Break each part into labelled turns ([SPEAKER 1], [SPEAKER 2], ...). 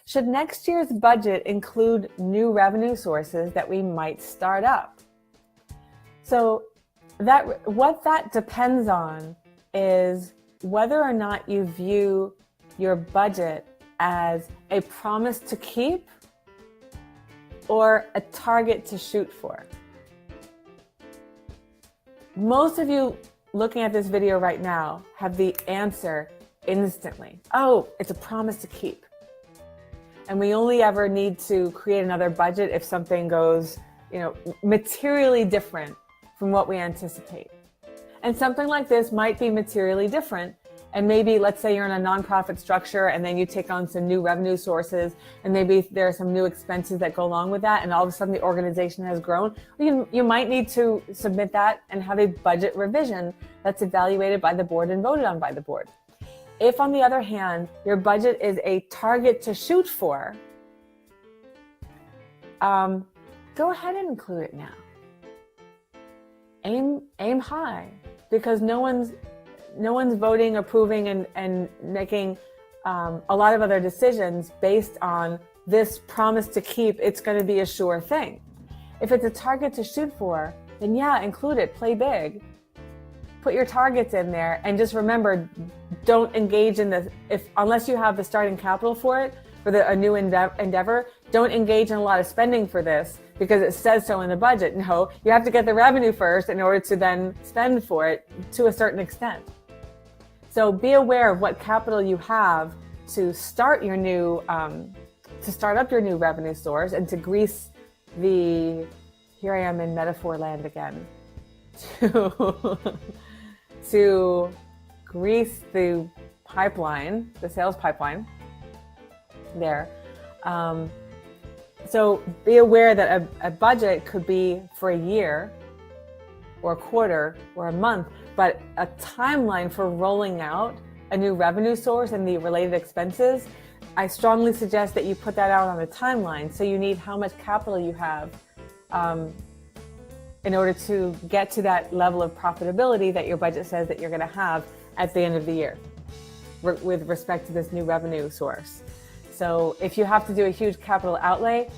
[SPEAKER 1] Should next year's budget include new revenue sources that we might start up? So what that depends on is whether or not you view your budget as a promise to keep or a target to shoot for. Most of you looking at this video right now have the answer instantly. Oh, it's a promise to keep. And we only ever need to create another budget if something goes, materially different from what we anticipate. And something like this might be materially different. And maybe, let's say you're in a nonprofit structure and then you take on some new revenue sources and maybe there are some new expenses that go along with that. And all of a sudden the organization has grown. You might need to submit that and have a budget revision that's evaluated by the board and voted on by the board. If, on the other hand, your budget is a target to shoot for, go ahead and include it now. Aim high, because no one's voting, approving, and making a lot of other decisions based on this promise to keep. It's going to be a sure thing. If it's a target to shoot for, then yeah, include it. Play big. Put your targets in there, and just remember, don't engage in unless you have the starting capital for it, for a new endeavor, don't engage in a lot of spending for this because it says so in the budget. No, you have to get the revenue first in order to then spend for it to a certain extent. So be aware of what capital you have to start up your new revenue source and to grease here I am in metaphor land again, to grease the pipeline, the sales pipeline there. So be aware that a budget could be for a year or a quarter or a month, but a timeline for rolling out a new revenue source and the related expenses, I strongly suggest that you put that out on a timeline. So you need how much capital you have in order to get to that level of profitability that your budget says that you're going to have at the end of the year with respect to this new revenue source. So if you have to do a huge capital outlay,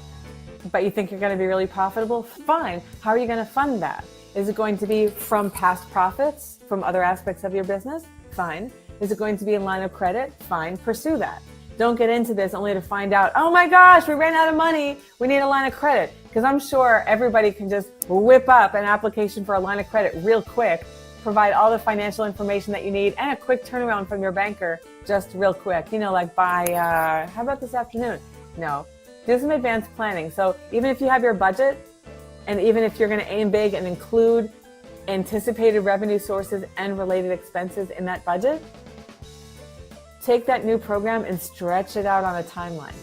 [SPEAKER 1] but you think you're going to be really profitable, fine. How are you going to fund that? Is it going to be from past profits from other aspects of your business? Fine. Is it going to be in line of credit? Fine. Pursue that. Don't get into this only to find out, oh my gosh, we ran out of money. We need a line of credit. Because I'm sure everybody can just whip up an application for a line of credit real quick, provide all the financial information that you need, and a quick turnaround from your banker just real quick. Like by, how about this afternoon? No. Do some advanced planning. So even if you have your budget, and even if you're going to aim big and include anticipated revenue sources and related expenses in that budget, take that new program and stretch it out on a timeline.